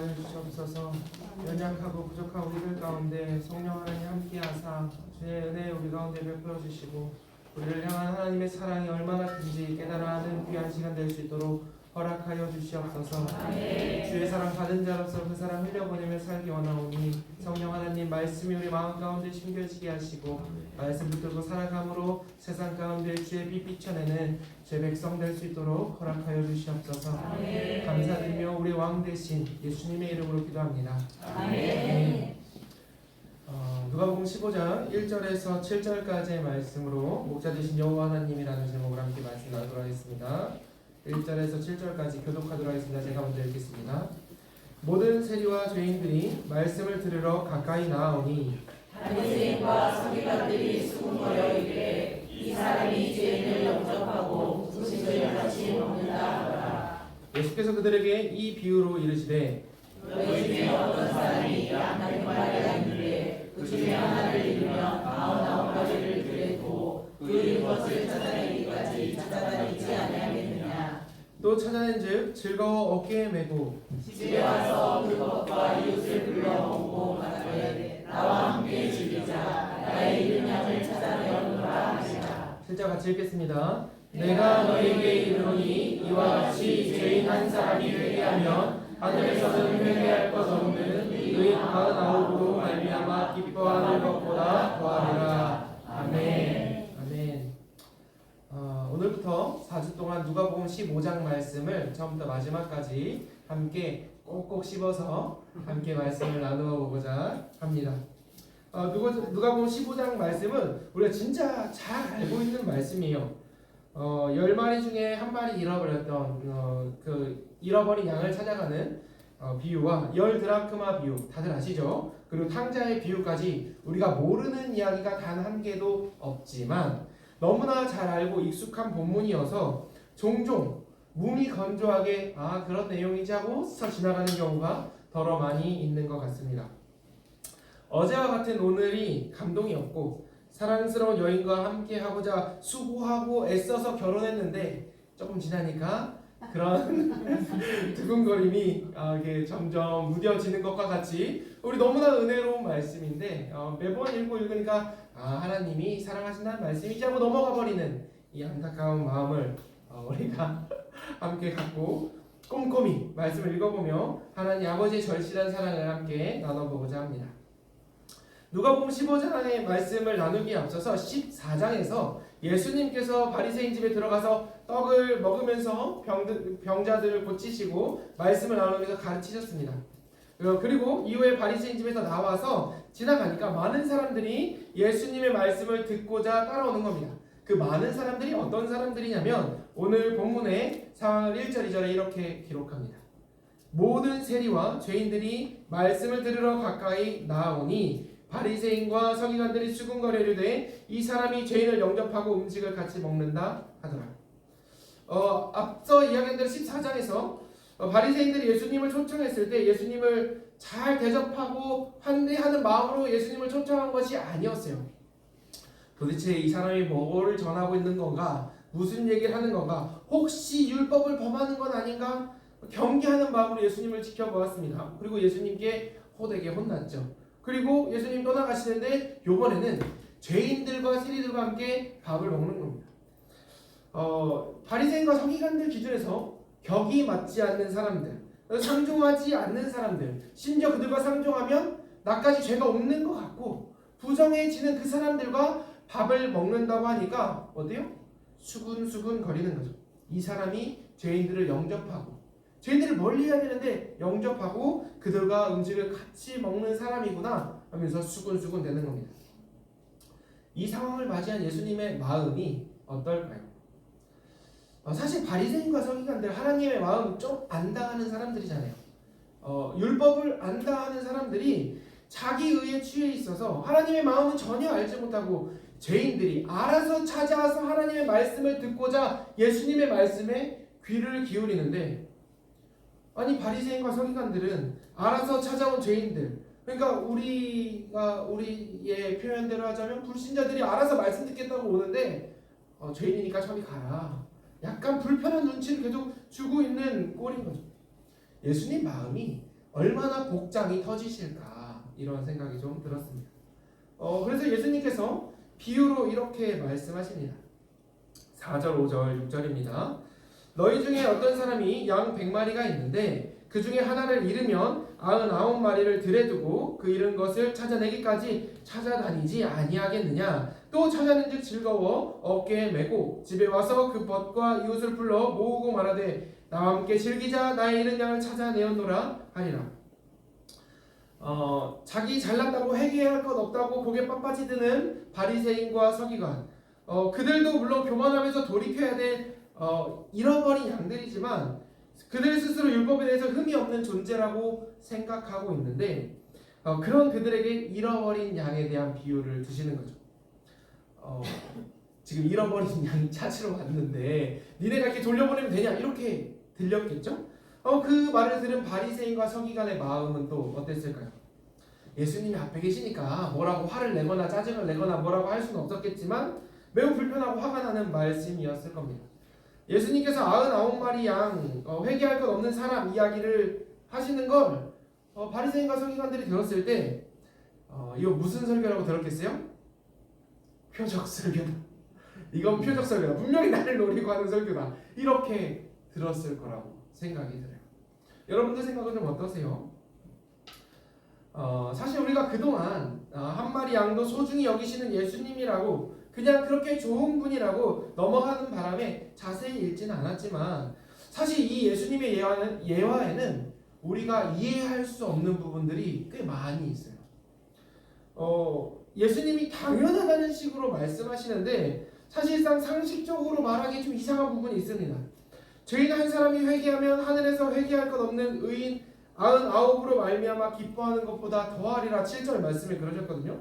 하여 주시옵소서. 연약하고 부족한 우리들 가운데 성령 하나님 함께하사 주의 은혜 우리 가운데 베풀어 주시고 우리를 향한 하나님의 사랑이 얼마나 큰지 깨달아 하는 귀한 시간 될 수 있도록 허락하여 주시옵소서. 주의 사랑 받은 자로서 그 사랑 흘려보내며 살기 원하오니 성령 하나님 말씀이 우리 마음 가운데 심겨지게 하시고 말씀 붙들고 살아감으로 세상 가운데 주의 빛 비춰내는 제 백성 될 수 있도록 허락하여 주시옵소서. 감사드리며 우리 왕 대신 예수님의 이름으로 기도합니다. 아멘. 누가복음 15장 1절에서 7절까지의 말씀으로 목자 되신 여호와 하나님이라는 제목으로 함께 말씀 나누도록 하겠습니다. 1절에서 7절까지 교독하도록 하겠습니다. 제가 먼저 읽겠습니다. 모든 세리와 죄인들이 말씀을 들으러 가까이 나아오니 바리새인과 서기관들이 수군거려 이르되 이 사람이 죄인을 영접하고 음식을 같이 먹는다 하더라. 예수께서 그들에게 이 비유로 이르시되 너희 중에 어떤 사람이 양날의 마리가 있는데 그 중에 하나를 잃으면 99가지를 들고 그 잃은 것을 찾아내기까지 찾아다니지 아니하겠느냐. 또 찾아낸즉 즐거워 어깨에 메고 집에 와서 그것과 이웃을 불러 먹고 말하되 나와 함께 즐기자. 나의 잃은 양을 찾아내오노라 하시라. 7절 같이 읽겠습니다. 내가 너희에게 이르노니 이와 같이 죄인 한 사람이 회개하면 하늘에서는 회개할 것 없는 의인 99으로 말미암아 기뻐하는 것보다 더하리라. 아멘. 아멘. 오늘부터 4주 동안 누가복음 15장 말씀을 처음부터 마지막까지 함께 꼭꼭 씹어서 함께 말씀을 나누어 보고자 합니다. 누가복음 15장 말씀은 우리가 진짜 잘 알고 있는 말씀이에요. 10마리 중에 한 마리 잃어버렸던 그 잃어버린 양을 찾아가는 비유와 10드라크마 비유 다들 아시죠? 그리고 탕자의 비유까지 우리가 모르는 이야기가 단 한 개도 없지만 너무나 잘 알고 익숙한 본문이어서 종종 몸이 건조하게 그런 내용이지 하고 스쳐 지나가는 경우가 더러 많이 있는 것 같습니다. 어제와 같은 오늘이 감동이었고 사랑스러운 여인과 함께 하고자 수고하고 애써서 결혼했는데 조금 지나니까 그런 두근거림이 이게 점점 무뎌지는 것과 같이 우리 너무나 은혜로운 말씀인데 매번 읽으니까 하나님이 사랑하신다는 말씀이지 하고 넘어가 버리는 이 안타까운 마음을 우리가 함께 갖고 꼼꼼히 말씀을 읽어보며 하나님 아버지의 절실한 사랑을 함께 나눠보고자 합니다. 누가복음 15장의 말씀을 나누기에 앞서서 14장에서 예수님께서 바리새인 집에 들어가서 떡을 먹으면서 병자들을 고치시고 말씀을 나누면서 가르치셨습니다. 그리고 이후에 바리새인 집에서 나와서 지나가니까 많은 사람들이 예수님의 말씀을 듣고자 따라오는 겁니다. 그 많은 사람들이 어떤 사람들이냐면 오늘 본문의 1절 2절에 이렇게 기록합니다. 모든 세리와 죄인들이 말씀을 들으러 가까이 나아오니 바리새인과 서기관들이 수군거리되 이 사람이 죄인을 영접하고 음식을 같이 먹는다 하더라. 앞서 이야기한 대로 14장에서 바리새인들이 예수님을 초청했을 때 예수님을 잘 대접하고 환대하는 마음으로 예수님을 초청한 것이 아니었어요. 도대체 이 사람이 뭐를 전하고 있는 건가? 무슨 얘기를 하는 건가? 혹시 율법을 범하는 건 아닌가? 경계하는 마음으로 예수님을 지켜보았습니다. 그리고 예수님께 호되게 혼났죠. 그리고 예수님 떠나가시는데 이번에는 죄인들과 세리들과 함께 밥을 먹는 겁니다. 바리새인과 서기관들 기준에서 격이 맞지 않는 사람들, 상종하지 않는 사람들, 심지어 그들과 상종하면 나까지 죄가 없는 것 같고 부정해지는 그 사람들과 밥을 먹는다고 하니까 어때요? 수군수군 거리는 거죠. 이 사람이 죄인들을 영접하고 죄인들을 멀리해야 되는데 영접하고 그들과 음식을 같이 먹는 사람이구나 하면서 수군수군 되는 겁니다. 이 상황을 맞이한 예수님의 마음이 어떨까요? 사실 바리새인과 서기관들 하나님의 마음 좀 안다하는 사람들이잖아요. 율법을 안다하는 사람들이 자기 의에 취해 있어서 하나님의 마음은 전혀 알지 못하고 죄인들이 알아서 찾아와서 하나님의 말씀을 듣고자 예수님의 말씀에 귀를 기울이는데 아니 바리새인과 서기관들은 알아서 찾아온 죄인들 그러니까 우리의 표현대로 하자면 불신자들이 알아서 말씀 듣겠다고 오는데 죄인이니까 저리 가라. 약간 불편한 눈치를 계속 주고 있는 꼴인 거죠. 예수님 마음이 얼마나 복장이 터지실까 이런 생각이 좀 들었습니다. 그래서 예수님께서 비유로 이렇게 말씀하십니다. 4절, 5절, 6절입니다. 너희 중에 어떤 사람이 양 100마리가 있는데 그 중에 하나를 잃으면 99마리를 들에 두고 그 잃은 것을 찾아내기까지 찾아다니지 아니하겠느냐. 또 찾아낸즉 즐거워 어깨에 메고 집에 와서 그 벗과 이웃을 불러 모으고 말하되 나와 함께 즐기자. 나의 잃은 양을 찾아내었노라 하리라. 자기 잘났다고 회개할 것 없다고 고개 빳빳이 드는 바리새인과 서기관, 그들도 물론 교만하면서 돌이켜야 될 잃어버린 양들이지만 그들 스스로 율법에 대해서 흠이 없는 존재라고 생각하고 있는데 그런 그들에게 잃어버린 양에 대한 비유를 두시는 거죠. 지금 잃어버린 양 찾으러 왔는데 니네가 이렇게 돌려보내면 되냐 이렇게 들렸겠죠? 그 말을 들은 바리새인과 서기관의 마음은 또 어땠을까요? 예수님이 앞에 계시니까 뭐라고 화를 내거나 짜증을 내거나 뭐라고 할 수는 없었겠지만 매우 불편하고 화가 나는 말씀이었을 겁니다. 예수님께서 99마리 양 회개할 것 없는 사람 이야기를 하시는 걸 바리새인과 서기관들이 들었을 때 이거 무슨 설교라고 들었겠어요? 표적 설교다. 이건 표적 설교다. 분명히 나를 노리고 하는 설교다. 이렇게 들었을 거라고 생각이 들어요. 여러분들 생각은 좀 어떠세요? 사실 우리가 그동안 한 마리 양도 소중히 여기시는 예수님이라고 그냥 그렇게 좋은 분이라고 넘어가는 바람에 자세히 읽지는 않았지만 사실 이 예수님의 예화에는 우리가 이해할 수 없는 부분들이 꽤 많이 있어요. 예수님이 당연하다는 식으로 말씀하시는데 사실상 상식적으로 말하기 좀 이상한 부분이 있습니다. 죄인 한 사람이 회개하면 하늘에서 회개할 것 없는 의인 99으로 말미암아 기뻐하는 것보다 더하리라. 7절 말씀에 그러셨거든요.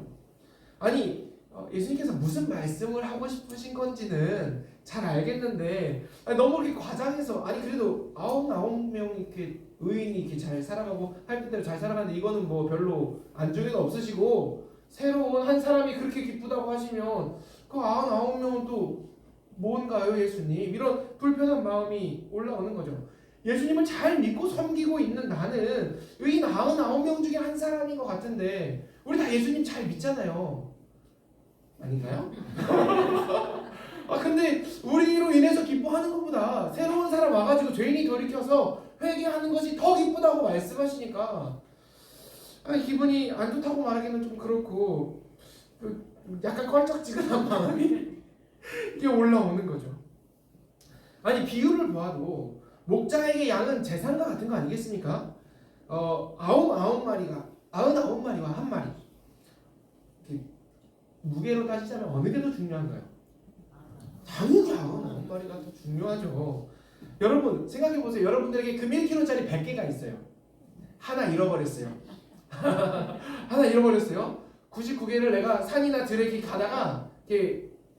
아니 예수님께서 무슨 말씀을 하고 싶으신 건지는 잘 알겠는데 너무 이렇게 과장해서 그래도 99명 이렇게 의인이 이렇게 잘 살아가고 할 뜻대로 잘 살아가는데 이거는 뭐 별로 안중에도 없으시고 새로운 한 사람이 그렇게 기쁘다고 하시면 그 99명은 또 뭔가요 예수님? 이런 불편한 마음이 올라오는 거죠. 예수님을 잘 믿고 섬기고 있는 나는 의인 99명 중에 한 사람인 것 같은데 우리 다 예수님 잘 믿잖아요. 아닌가요? 근데 우리로 인해서 기뻐하는 것보다 새로운 사람 와가지고 죄인이 돌이켜서 회개하는 것이 더 기쁘다고 말씀하시니까 기분이 안 좋다고 말하기는 좀 그렇고 약간 껄쩍지근한 마음이 이게 올라오는 거죠. 비유를 보아도 목자에게 양은 재산과 같은 거 아니겠습니까? 99마리와 한 마리 무게로 따지자면 어느 게 더 중요한가요? 당연히 99마리가 더 중요하죠. 여러분 생각해보세요. 여러분들에게 금 1kg짜리 100개가 있어요. 하나 잃어버렸어요. 하나 잃어버렸어요. 99개를 내가 산이나 들에 가다가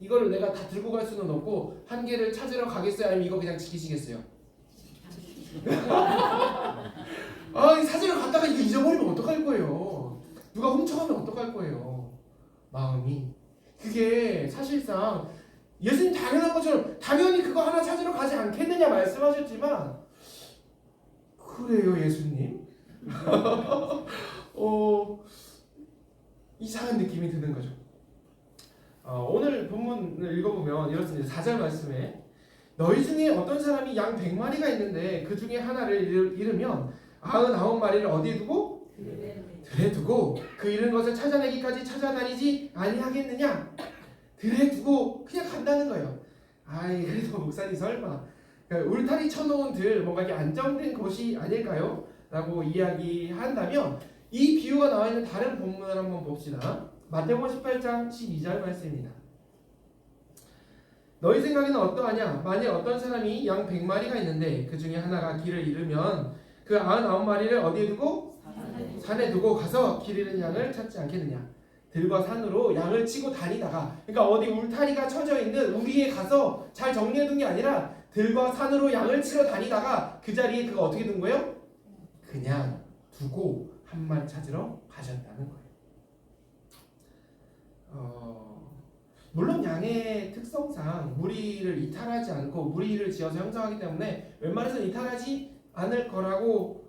이거를 내가 다 들고 갈 수는 없고 한 개를 찾으러 가겠어요? 아니면 이거 그냥 지키시겠어요? 찾으러 갔다가 이거 잊어버리면 어떡할 거예요? 누가 훔쳐가면 어떡할 거예요? 마음이 그게 사실상 예수님 당연한 것처럼 당연히 그거 하나 찾으러 가지 않겠느냐 말씀하셨지만 그래요 예수님? 이상한 느낌이 드는 거죠. 오늘 본문을 읽어보면 이렇습니다. 4절 말씀에 너희 중에 어떤 사람이 양 100마리가 있는데 그 중에 하나를 잃으면 99마리를 어디에 두고? 들에 두고 그 잃은 것을 찾아내기까지 찾아다니지 아니하겠느냐. 들에 두고 그냥 간다는 거예요. 그래도 목사님 설마 울타리 쳐놓은 들 뭔가 이렇게 안정된 곳이 아닐까요? 라고 이야기한다면 이 비유가 나와 있는 다른 본문을 한번 봅시다. 마태복음 18장 12절 말씀입니다. 너희 생각에는 어떠하냐? 만일 어떤 사람이 양 100마리가 있는데 그 중에 하나가 길을 잃으면 그 99마리를 어디에 두고? 산에 두고 가서 길 잃은 양을 찾지 않겠느냐. 들과 산으로 양을 치고 다니다가 그러니까 어디 울타리가 쳐져 있는 우리에 가서 잘 정리해둔 게 아니라 들과 산으로 양을 치러 다니다가 그 자리에 그가 어떻게 둔 거예요? 그냥 두고 한 마리 찾으러 가셨다는 거예요. 물론 양의 특성상 무리를 이탈하지 않고 무리를 지어서 형성하기 때문에 웬만해서 이탈하지 않을 거라고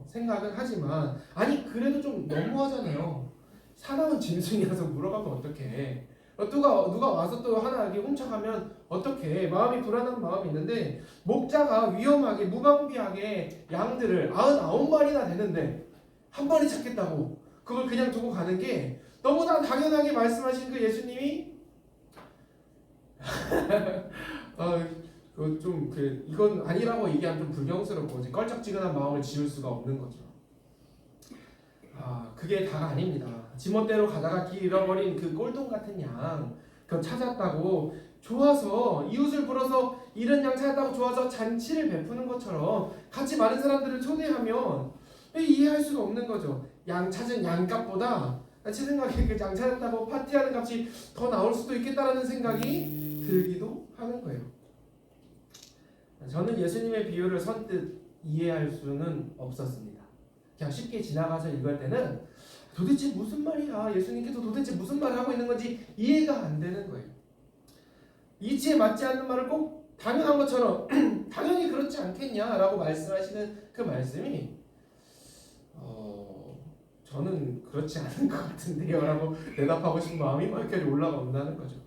생각은 하지만 아니 그래도 좀 너무하잖아요. 사나운 짐승이라서 물어가면 어떡해. 누가 와서 또 하나 이렇게 훔쳐가면 어떡해. 마음이 불안한 마음이 있는데 목자가 위험하게 무방비하게 양들을 99마리나 되는데 한 마리 찾겠다고 그걸 그냥 두고 가는 게 너무나 당연하게 말씀하신 그 예수님이 이건 아니라고 얘기하면 좀 불경스럽고 이제 껄쩍지근한 마음을 지울 수가 없는 거죠. 그게 다가 아닙니다. 지멋대로 가다가 길 잃어버린 그 꼴통 같은 양, 그거 찾았다고 좋아서 이웃을 불어서 잃은 양 찾았다고 좋아서 잔치를 베푸는 것처럼 같이 많은 사람들을 초대하면 이해할 수가 없는 거죠. 양 찾은 양값보다 제 생각에 그 양 찾았다고 파티하는 값이 더 나올 수도 있겠다라는 생각이 들기도 하는 거예요. 저는 예수님의 비유를 선뜻 이해할 수는 없었습니다. 그냥 쉽게 지나가서 읽을 때는 도대체 무슨 말이야? 예수님께서 도대체 무슨 말을 하고 있는 건지 이해가 안 되는 거예요. 이치에 맞지 않는 말을 꼭 당연한 것처럼 당연히 그렇지 않겠냐라고 말씀하시는 그 말씀이 저는 그렇지 않은 것 같은데요 라고 대답하고 싶은 마음이 여기까지 올라온다는 거죠.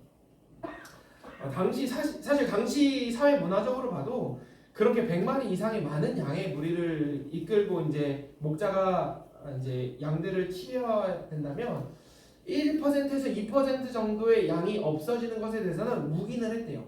사실 당시 사회 문화적으로 봐도 그렇게 100마리 이상의 많은 양의 무리를 이끌고 이제 목자가 이제 양들을 키워야 된다면 1%에서 2% 정도의 양이 없어지는 것에 대해서는 묵인을 했대요.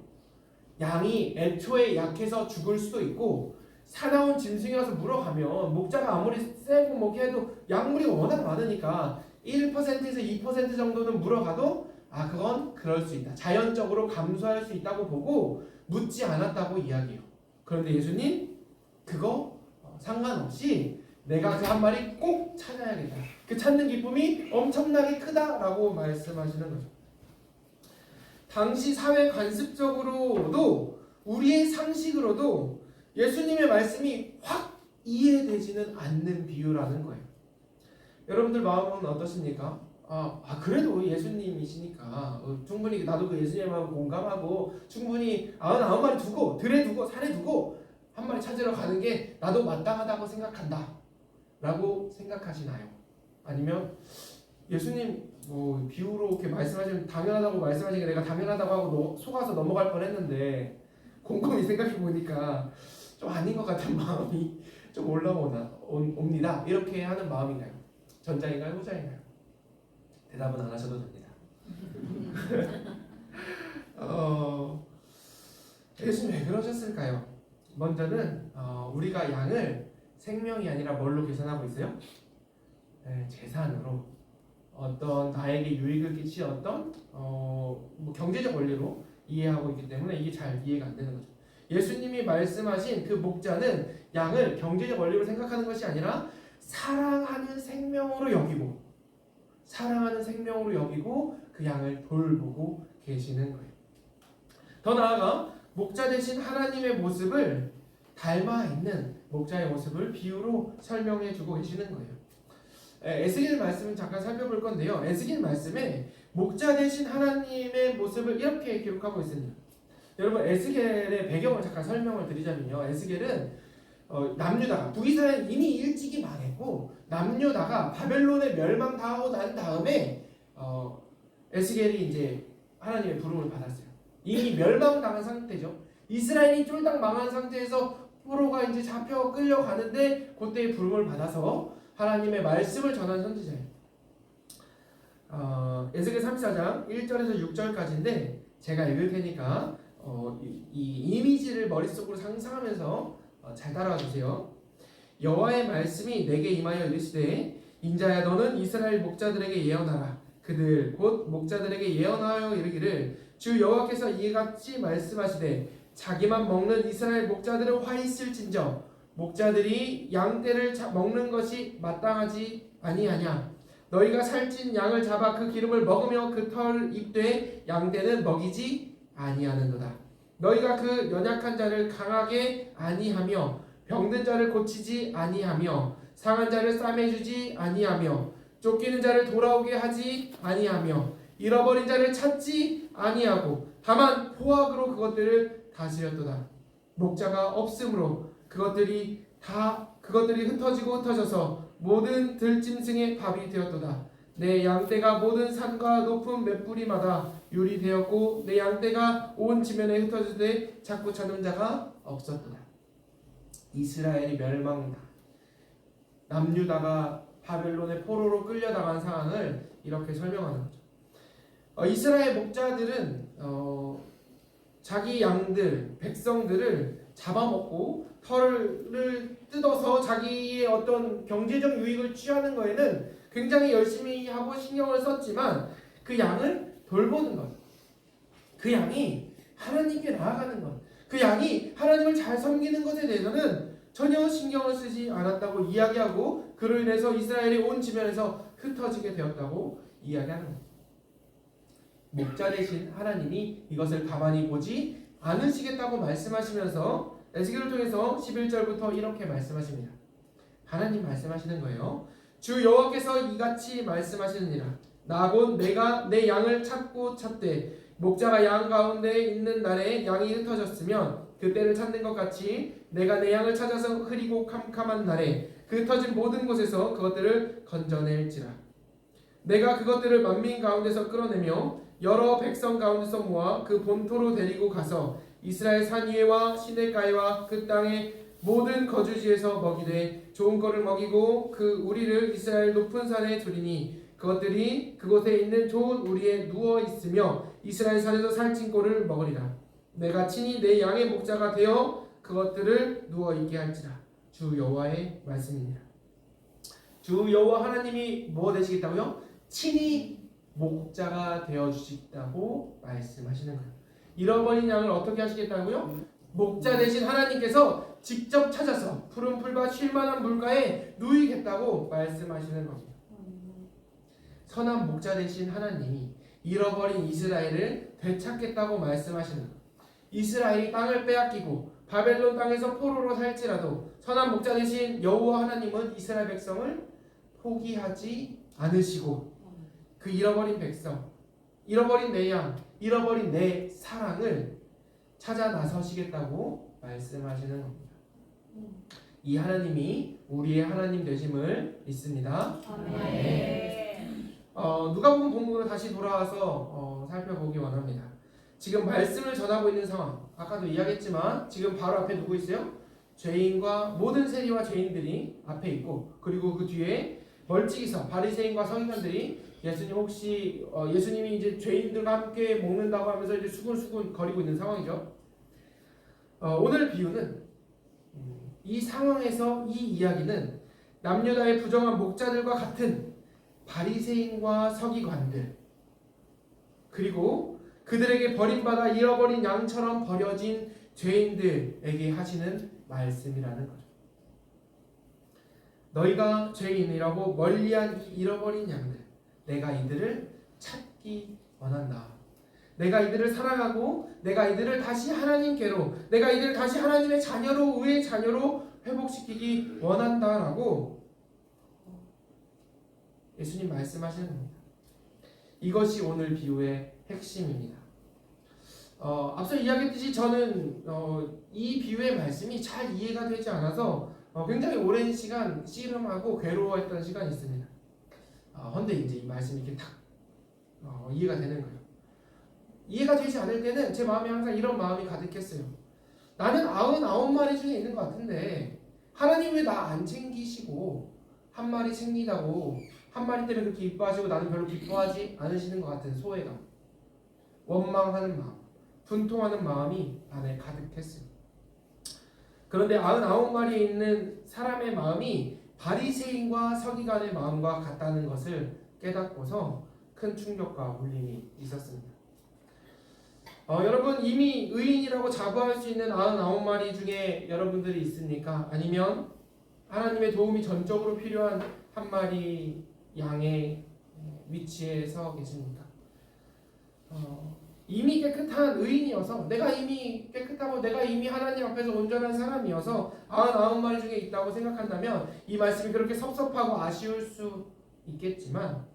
양이 애초에 약해서 죽을 수도 있고 사나운 짐승이라서 물어가면 목자가 아무리 세고 뭐게 해도 양무리가 워낙 많으니까 1%에서 2% 정도는 물어가도 그건 그럴 수 있다. 자연적으로 감소할 수 있다고 보고 묻지 않았다고 이야기해요. 그런데 예수님 그거 상관없이 내가 그 한 마리 꼭 찾아야겠다. 그 찾는 기쁨이 엄청나게 크다라고 말씀하시는 거죠. 당시 사회 관습적으로도 우리의 상식으로도 예수님의 말씀이 확 이해되지는 않는 비유라는 거예요. 여러분들 마음은 어떠십니까? 그래도 예수님이시니까 충분히 나도 그 예수님의 마음 공감하고 충분히 99마리 두고 들에 두고 산에 두고 한 마리 찾으러 가는 게 나도 마땅하다고 생각한다 라고 생각하시나요? 아니면 예수님 비유로 이렇게 말씀하시면 당연하다고 말씀하시니까 내가 당연하다고 하고 속아서 넘어갈 뻔했는데 곰곰이 생각해 보니까 좀 아닌 것 같은 마음이 좀 옵니다. 이렇게 하는 마음인가요? 전자인가요? 후자인가요? 대답은 안 하셔도 됩니다. 예수님 왜 그러셨을까요? 먼저는 우리가 양을 생명이 아니라 뭘로 계산하고 있어요? 재산으로 어떤 나에게 유익을 끼칠 어떤 경제적 원리로 이해하고 있기 때문에 이게 잘 이해가 안 되는 거죠. 예수님이 말씀하신 그 목자는 양을 경제적 원리로 생각하는 것이 아니라 사랑하는 생명으로 여기고 그 양을 돌보고 계시는 거예요. 더 나아가 목자 되신 하나님의 모습을 닮아 있는 목자의 모습을 비유로 설명해 주고 계시는 거예요. 에스겔 말씀을 잠깐 살펴볼 건데요. 에스겔 말씀에 목자 되신 하나님의 모습을 이렇게 기록하고 있습니다. 여러분 에스겔의 배경을 잠깐 설명을 드리자면요. 에스겔은 남유다 북이스라엘 이미 일찍이 망했고 남유다가 바벨론에 멸망당하고 난 다음에 에스겔이 이제 하나님의 부름을 받았어요. 이미 멸망당한 상태죠. 이스라엘이 쫄딱 망한 상태에서 포로가 이제 잡혀 끌려가는데 그때의 부름을 받아서 하나님의 말씀을 전한 선지자예요. 에스겔 34장 1절에서 6절까지인데 제가 읽을 테니까 이 이미지를 머릿속으로 상상하면서 잘 따라와 주세요. 여호와의 말씀이 내게 임하여 이르시되 인자야 너는 이스라엘 목자들에게 예언하라. 그들 곧 목자들에게 예언하여 이르기를 주 여호와께서 이같이 말씀하시되 자기만 먹는 이스라엘 목자들은 화 있을진저 목자들이 양떼를 먹는 것이 마땅하지 아니하냐. 너희가 살찐 양을 잡아 그 기름을 먹으며 그 털 입되 양떼는 먹이지 아니하는도다. 너희가 그 연약한 자를 강하게 아니하며 병든 자를 고치지 아니하며 상한 자를 싸매주지 아니하며 쫓기는 자를 돌아오게 하지 아니하며 잃어버린 자를 찾지 아니하고 다만 포악으로 그것들을 다스렸도다. 목자가 없으므로 그것들이 다 그것들이 흩어져서 모든 들짐승의 밥이 되었도다. 내 양떼가 모든 산과 높은 맷뿌리마다 유리 되었고 내 양떼가 온 지면에 흩어지되 찾고 찾는 자가 없었도다. 이스라엘이 멸망다. 남유다가 바벨론의 포로로 끌려다간 상황을 이렇게 설명하는 거죠. 이스라엘 목자들은 자기 양들, 백성들을 잡아먹고 털을 뜯어서 자기의 어떤 경제적 유익을 취하는 거에는 굉장히 열심히 하고 신경을 썼지만 그 양을 돌보는 것, 그 양이 하나님께 나아가는 것, 그 양이 하나님을 잘 섬기는 것에 대해서는 전혀 신경을 쓰지 않았다고 이야기하고 그로 인해서 이스라엘이 온 지면에서 흩어지게 되었다고 이야기하는 것. 목자 되신 하나님이 이것을 가만히 보지 않으시겠다고 말씀하시면서 에스겔을 통해서 11절부터 이렇게 말씀하십니다. 하나님 말씀하시는 거예요. 주 여호와께서 이같이 말씀하시느니라. 나 곧 내가 내 양을 찾고 찾되 목자가 양 가운데 있는 날에 양이 흩어졌으면 그때를 찾는 것 같이 내가 내 양을 찾아서 흐리고 캄캄한 날에 그 흩어진 모든 곳에서 그것들을 건져낼지라. 내가 그것들을 만민 가운데서 끌어내며 여러 백성 가운데서 모아 그 본토로 데리고 가서 이스라엘 산 위에와 시내가에와 그 땅의 모든 거주지에서 먹이되 좋은 거를 먹이고 그 우리를 이스라엘 높은 산에 두리니 그것들이 그곳에 있는 좋은 우리에 누워 있으며 이스라엘 산에서 살찐 꼴을 먹으리라. 내가 친히 내 양의 목자가 되어 그것들을 누워 있게 할지라. 주 여호와의 말씀이니라. 주 여호와 하나님이 뭐 되시겠다고요? 친히 목자가 되어 주시겠다고 말씀하시는 거예요. 잃어버린 양을 어떻게 하시겠다고요? 목자 되신 하나님께서 직접 찾아서 푸른 풀과 쉴만한 물가에 누이겠다고 말씀하시는 겁니다. 선한 목자 되신 하나님이 잃어버린 이스라엘을 되찾겠다고 말씀하시는 것. 이스라엘이 땅을 빼앗기고 바벨론 땅에서 포로로 살지라도 선한 목자 되신 여호와 하나님은 이스라엘 백성을 포기하지 않으시고 그 잃어버린 백성, 잃어버린 내 양, 잃어버린 내 사랑을 찾아 나서시겠다고 말씀하시는 겁니다. 이 하나님이 우리의 하나님 되심을 믿습니다. 누가복음 본문으로 다시 돌아와서 살펴보기 원합니다. 지금 말씀을 전하고 있는 상황, 아까도 이야기했지만 지금 바로 앞에 누구 있어요? 죄인과 모든 세리와 죄인들이 앞에 있고 그리고 그 뒤에 멀찍이서 바리새인과 서기관들이 예수님 혹시 예수님이 이제 죄인들과 함께 먹는다고 하면서 이제 수군수군 거리고 있는 상황이죠. 오늘 비유는 이 상황에서 이 이야기는 남유다의 부정한 목자들과 같은 바리새인과 서기관들 그리고 그들에게 버림받아 잃어버린 양처럼 버려진 죄인들에게 하시는 말씀이라는 거죠. 너희가 죄인이라고 멀리한 이 잃어버린 양들, 내가 이들을 찾기 원한다. 내가 이들을 사랑하고 내가 이들을 다시 하나님께로, 내가 이들을 다시 하나님의 자녀로, 의의 자녀로 회복시키기 원한다라고 예수님 말씀하시는 겁니다. 이것이 오늘 비유의 핵심입니다. 앞서 이야기했듯이 저는 이 비유의 말씀이 잘 이해가 되지 않아서 굉장히 오랜 시간 씨름하고 괴로워했던 시간이 있습니다. 근데 이제 이 말씀이 이렇게 딱 이해가 되는 거예요. 이해가 되지 않을 때는 제 마음에 항상 이런 마음이 가득했어요. 나는 99마리 중에 있는 것 같은데 하나님 왜 나 안 챙기시고 한 마리 챙기다고 한 마리 때문에 그렇게 기뻐하시고 나는 별로 기뻐하지 않으시는 것 같은 소외감, 원망하는 마음, 분통하는 마음이 안에 가득했어요. 그런데 99마리에 있는 사람의 마음이 바리새인과 서기관의 마음과 같다는 것을 깨닫고서 큰 충격과 울림이 있었습니다. 여러분 이미 의인이라고 자부할 수 있는 99마리 중에 여러분들이 있습니까? 아니면 하나님의 도움이 전적으로 필요한 한 마리 양의 위치에 서 계십니까? 이미 깨끗한 의인이어서 내가 이미 깨끗하고 내가 이미 하나님 앞에서 온전한 사람이어서 99마리 중에 있다고 생각한다면 이 말씀이 그렇게 섭섭하고 아쉬울 수 있겠지만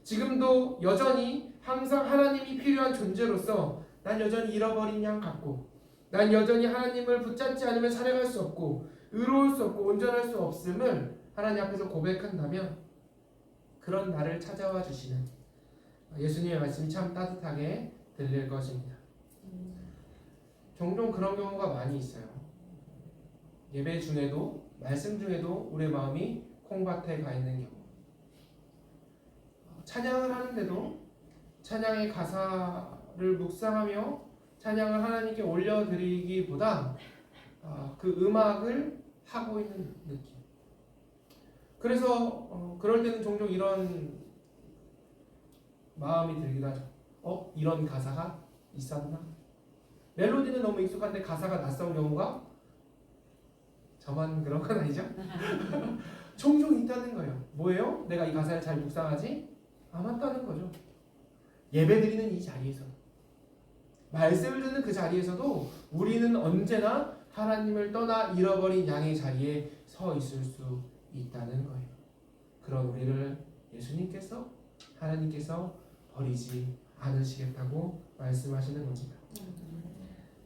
지금도 여전히 항상 하나님이 필요한 존재로서 난 여전히 잃어버린 양 같고 난 여전히 하나님을 붙잡지 않으면 살아갈 수 없고 의로울 수 없고 온전할 수 없음을 하나님 앞에서 고백한다면 그런 나를 찾아와 주시는 예수님의 말씀이 참 따뜻하게 들릴 것입니다. 종종 그런 경우가 많이 있어요. 예배 중에도 말씀 중에도 우리의 마음이 콩밭에 가 있는 경우, 찬양을 하는데도 찬양의 가사를 묵상하며 찬양을 하나님께 올려드리기보다 그 음악을 하고 있는 느낌. 그래서 그럴 때는 종종 이런 마음이 들기도 하죠. 이런 가사가 있었나? 멜로디는 너무 익숙한데 가사가 낯선 경우가 저만 그런 건 아니죠? 종종 있다는 거예요. 뭐예요? 내가 이 가사를 잘 묵상하지 않았다는 거죠. 예배 드리는 이 자리에서, 말씀을 듣는 그 자리에서도 우리는 언제나 하나님을 떠나 잃어버린 양의 자리에 서 있을 수 있다는 거예요. 그런 우리를 예수님께서, 하나님께서 버리지 않으시겠다고 말씀하시는 겁니다.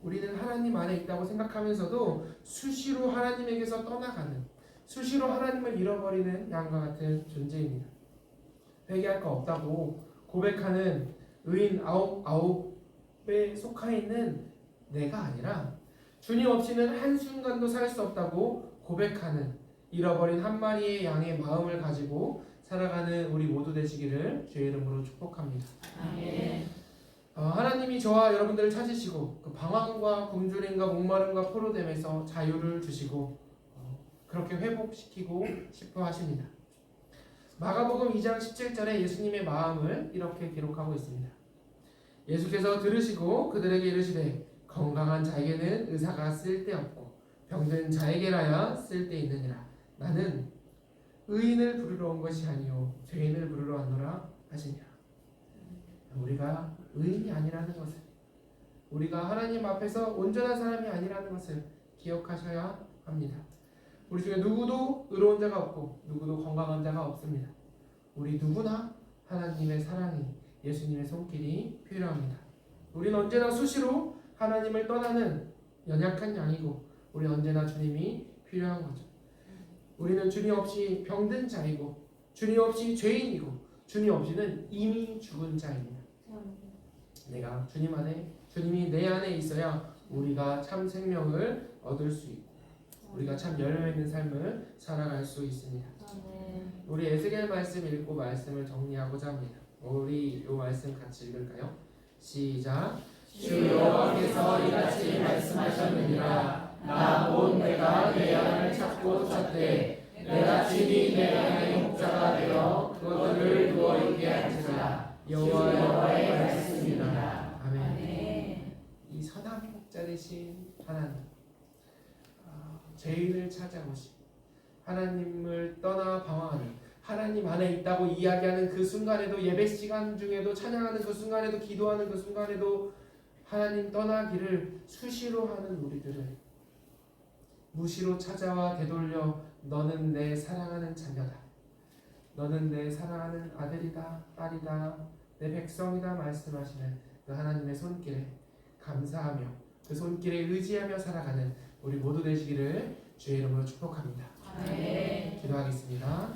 우리는 하나님 안에 있다고 생각하면서도 수시로 하나님에게서 떠나가는, 수시로 하나님을 잃어버리는 양과 같은 존재입니다. 회개할 거 없다고 고백하는 의인 아홉에 속하 있는 내가 아니라 주님 없이는 한순간도 살 수 없다고 고백하는 잃어버린 한 마리의 양의 마음을 가지고 살아가는 우리 모두 되시기를 주의 이름으로 축복합니다. 아멘. 하나님이 저와 여러분들을 찾으시고 그 방황과 굶주림과 목마름과 포로됨에서 자유를 주시고 그렇게 회복시키고 싶어 하십니다. 마가복음 2장 17절에 예수님의 마음을 이렇게 기록하고 있습니다. 예수께서 들으시고 그들에게 이르시되 건강한 자에게는 의사가 쓸데없고 병든 자에게라야 쓸데있느니라. 나는 의인을 부르러 온 것이 아니요 죄인을 부르러 왔노라 하시니라. 우리가 의인이 아니라는 것을, 우리가 하나님 앞에서 온전한 사람이 아니라는 것을 기억하셔야 합니다. 우리 중에 누구도 의로운 자가 없고 누구도 건강한 자가 없습니다. 우리 누구나 하나님의 사랑이, 예수님의 손길이 필요합니다. 우리는 언제나 수시로 하나님을 떠나는 연약한 양이고 우리 언제나 주님이 필요한 거죠. 우리는 주님 없이 병든 자이고 주님 없이 죄인이고 주님 없이는 이미 죽은 자입니다. 내가 주님 안에, 주님이 내 안에 있어야 우리가 참 생명을 얻을 수 있고 우리가 참 열매 있는 삶을 살아갈 수 있습니다. 우리 에스겔 말씀 읽고 말씀을 정리하고자 합니다. 우리 이 말씀 같이 읽을까요? 시작. 주 여호와께서 이같이 말씀하셨느니라. 나 곧 내가 내 양을 찾고 찾되 내가 친히 내 양의 목자가 되어 그것들을 누워 있게 할지라. 여호와의 말씀이니라. 아멘. 이 선한 목자 되신 하나님, 죄인을 찾아오시 하나님을 떠나 방황하는, 하나님 안에 있다고 이야기하는 그 순간에도, 예배 시간 중에도, 찬양하는 그 순간에도, 기도하는 그 순간에도 하나님 떠나기를 수시로 하는 우리들을 무시로 찾아와 되돌려 너는 내 사랑하는 자녀다, 너는 내 사랑하는 아들이다, 딸이다, 내 백성이다 말씀하시는 그 하나님의 손길에 감사하며 그 손길에 의지하며 살아가는 우리 모두 되시기를 주의 이름으로 축복합니다. 아멘. 기도하겠습니다.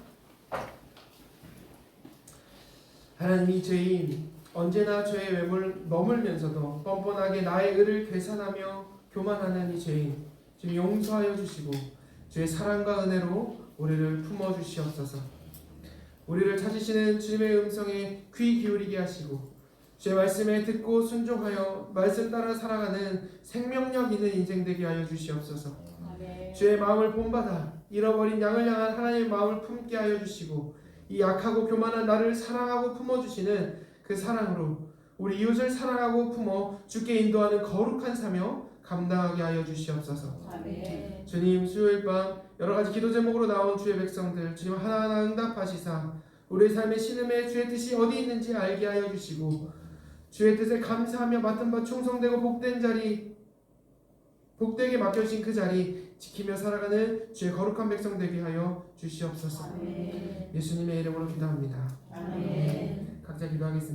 하나님, 이 죄인 언제나 죄에 머물면서도 뻔뻔하게 나의 의를 계산하며 교만하는 이 죄인 주님 용서하여 주시고 주의 사랑과 은혜로 우리를 품어주시옵소서. 우리를 찾으시는 주님의 음성에 귀 기울이게 하시고 주의 말씀에 듣고 순종하여 말씀 따라 살아가는 생명력 있는 인생 되게 하여 주시옵소서. 아멘. 주의 마음을 본받아 잃어버린 양을 향한 하나님의 마음을 품게 하여 주시고 이 약하고 교만한 나를 사랑하고 품어주시는 그 사랑으로 우리 이웃을 사랑하고 품어 주께 인도하는 거룩한 사명 감당하게 하여 주시옵소서. 아멘. 주님, 수요일 밤 여러가지 기도 제목으로 나온 주의 백성들 주님 하나하나 응답하시사 우리의 삶의 신음에 주의 뜻이 어디 있는지 알게 하여 주시고 주의 뜻에 감사하며 맡은 바 충성되고 복된 자리, 복되게 맡겨주신 그 자리 지키며 살아가는 주의 거룩한 백성 되게 하여 주시옵소서. 아멘. 예수님의 이름으로 기도합니다. 아멘. 각자 기도하겠습니다.